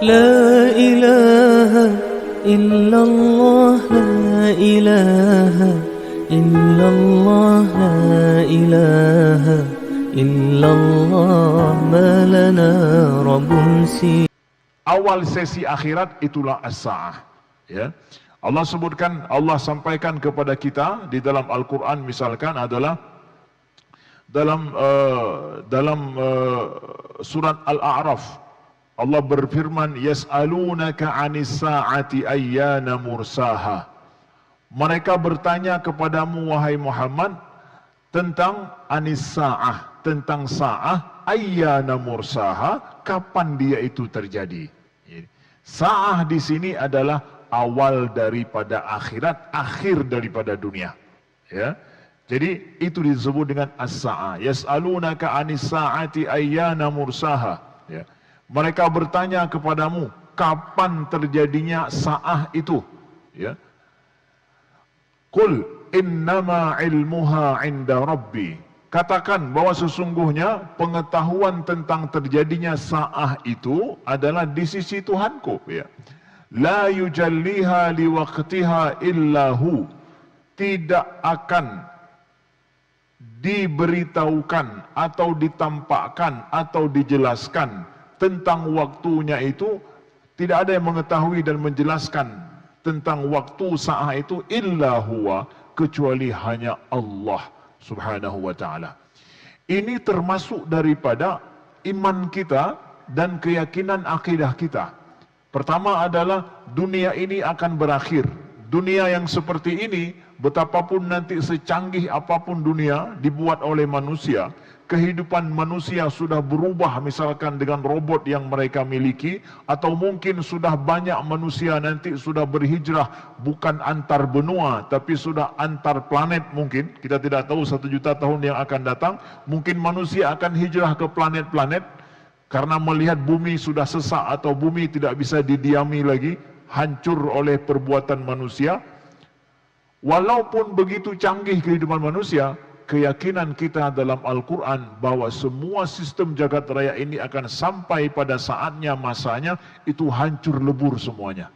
لا إله إلا الله لا إله إلا الله لا إله إلا الله ما لنا رب سوى. Awal sesi akhirat itulah as-sa'ah. Ya. Allah sebutkan, Allah sampaikan kepada kita di dalam Al-Quran misalkan adalah dalam surat Al-A'raf. Allah berfirman, yas'alunaka 'anis sa'ati ayyana mursaha. Mereka bertanya kepadamu wahai Muhammad tentang anis sa'ah, tentang sa'ah, ayyana mursaha, kapan dia itu terjadi. Sa'ah di sini adalah awal daripada akhirat, akhir daripada dunia. Ya. Jadi itu disebut dengan as-sa'ah. Yas'alunaka 'anis sa'ati ayyana mursaha. Ya. Mereka bertanya kepadamu kapan terjadinya sa'ah itu. Ya. Qul innama ilmuha 'inda rabbi. Katakan bahwa sesungguhnya pengetahuan tentang terjadinya sa'ah itu adalah di sisi Tuhanku. Ya. La yujalliha liwaqtiha illahu. Tidak akan diberitahukan atau ditampakkan atau dijelaskan tentang waktunya itu, tidak ada yang mengetahui dan menjelaskan tentang waktu sa'ah itu illa huwa, kecuali hanya Allah subhanahu wa ta'ala. Ini termasuk daripada iman kita dan keyakinan akidah kita. Pertama adalah dunia ini akan berakhir. Dunia yang seperti ini, betapapun nanti secanggih apapun dunia dibuat oleh manusia, kehidupan manusia sudah berubah misalkan dengan robot yang mereka miliki, atau mungkin sudah banyak manusia nanti sudah berhijrah bukan antar benua tapi sudah antar planet mungkin. Kita tidak tahu 1 juta tahun yang akan datang, mungkin manusia akan hijrah ke planet-planet karena melihat bumi sudah sesak atau bumi tidak bisa didiami lagi, hancur oleh perbuatan manusia. Walaupun begitu canggih kehidupan manusia, keyakinan kita dalam Al-Quran bahwa semua sistem jagat raya ini akan sampai pada saatnya, masanya, itu hancur lebur semuanya.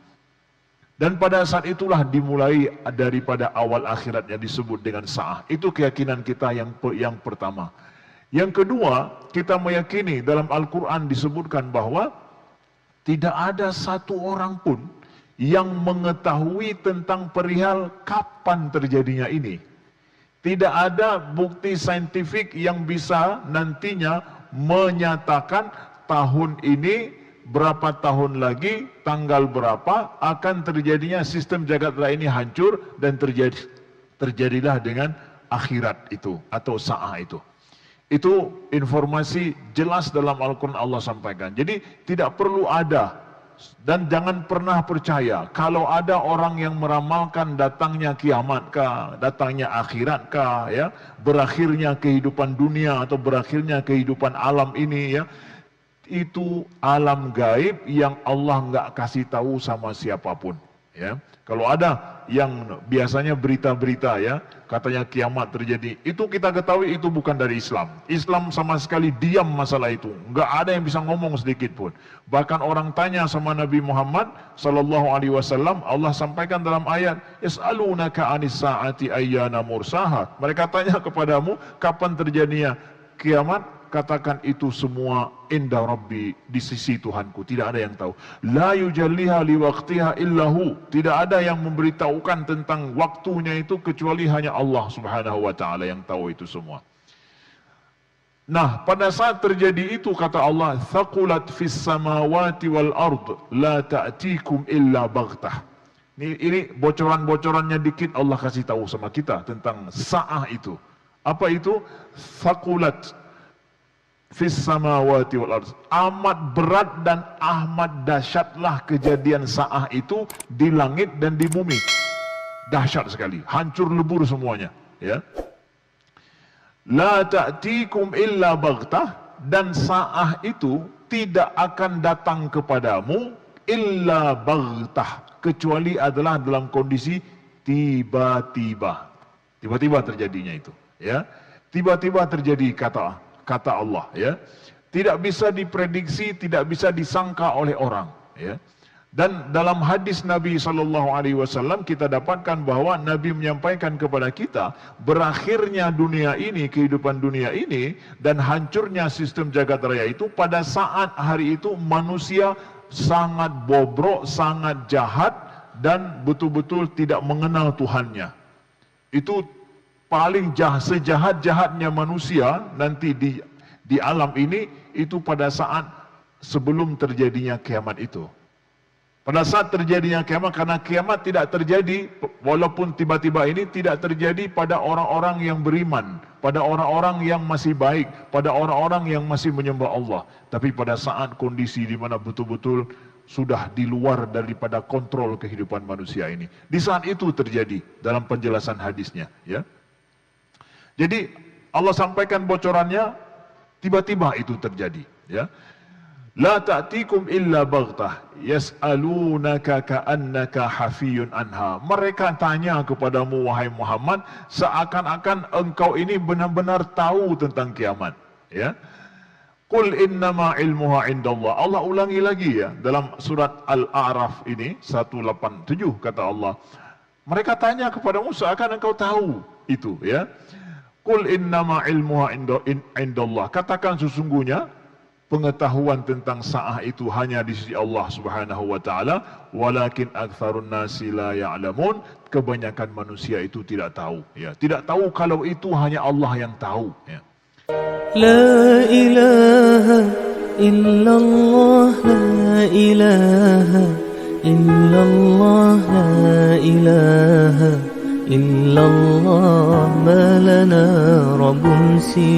Dan pada saat itulah dimulai daripada awal akhirat yang disebut dengan sa'ah. Itu keyakinan kita yang pertama. Yang kedua, kita meyakini dalam Al-Quran disebutkan bahwa tidak ada satu orang pun yang mengetahui tentang perihal kapan terjadinya ini. Tidak ada bukti saintifik yang bisa nantinya menyatakan tahun ini, berapa tahun lagi, tanggal berapa akan terjadinya sistem jagat raya ini hancur dan terjadilah dengan akhirat itu atau sa'ah itu. Itu informasi jelas dalam Al-Quran Allah sampaikan. Jadi tidak perlu ada. Dan jangan pernah percaya kalau ada orang yang meramalkan datangnya kiamat kah, datangnya akhirat kah, ya, berakhirnya kehidupan dunia atau berakhirnya kehidupan alam ini, ya. Itu alam gaib yang Allah nggak kasih tahu sama siapapun, ya. Kalau ada yang biasanya berita-berita, ya, katanya kiamat terjadi, itu kita ketahui itu bukan dari Islam. Islam sama sekali diam masalah itu, nggak ada yang bisa ngomong sedikit pun. Bahkan orang tanya sama Nabi Muhammad sallallahu alaihi wasallam, Allah sampaikan dalam ayat, yas'alunaka 'anis sa'ati ayyana mursaha. Mereka tanya kepadamu kapan terjadinya kiamat, katakan itu semua inda rabbi, di sisi Tuhanku, tidak ada yang tahu. La yujalliha liwaqtiha illahu, tidak ada yang memberitahukan tentang waktunya itu kecuali hanya Allah subhanahu wa ta'ala yang tahu itu semua. Nah, pada saat terjadi itu kata Allah, thaqulat fis samawati wal ard la ta'tikum illa baghtah. Ini bocoran-bocorannya dikit Allah kasih tahu sama kita tentang sa'ah itu. Apa itu? Thaqulat fis samawati wal ard. Amat berat dan amat dahsyatlah kejadian sa'ah itu di langit dan di bumi. Dahsyat sekali, hancur lebur semuanya, ya. La ta'tikum illa baghtah, dan sa'ah itu tidak akan datang kepadamu illa baghtah, kecuali adalah dalam kondisi tiba-tiba. Tiba-tiba terjadinya itu, ya. Tiba-tiba terjadi kata Allah, ya. Tidak bisa diprediksi, tidak bisa disangka oleh orang, ya. Dan dalam hadis Nabi SAW kita dapatkan bahwa Nabi menyampaikan kepada kita berakhirnya dunia ini, kehidupan dunia ini, dan hancurnya sistem jagat raya itu pada saat hari itu manusia sangat bobrok, sangat jahat, dan betul-betul tidak mengenal Tuhannya. Itu paling sejahat-jahatnya manusia nanti di alam ini, itu pada saat sebelum terjadinya kiamat itu. Pada saat terjadinya kiamat, karena kiamat tidak terjadi, walaupun tiba-tiba ini tidak terjadi pada orang-orang yang beriman, pada orang-orang yang masih baik, pada orang-orang yang masih menyembah Allah. Tapi pada saat kondisi di mana betul-betul sudah di luar daripada kontrol kehidupan manusia ini. Di saat itu terjadi dalam penjelasan hadisnya. Ya. Jadi Allah sampaikan bocorannya, tiba-tiba itu terjadi. Ya. La ta'tikum illa baghtah yas'alunaka ka'annaka hafiyun anha. Mereka tanya kepadamu wahai Muhammad seakan-akan engkau ini benar-benar tahu tentang kiamat, ya. Qul innama ilmuha indallah. Allah ulangi lagi ya dalam surat Al-A'raf ini 187 kata Allah. Mereka tanya kepadamu seakan engkau tahu itu, ya. Qul innama ilmuha indallah. Katakan sesungguhnya pengetahuan tentang sa'ah itu hanya di sisi Allah Subhanahu wa taala, walakin aktsarun nasi la ya'lamun. Kebanyakan manusia itu tidak tahu, ya. Tidak tahu kalau itu hanya Allah yang tahu, ya. La ilaha illallah, la ilaha illallah, la ilaha illallah, ma lana rabbun si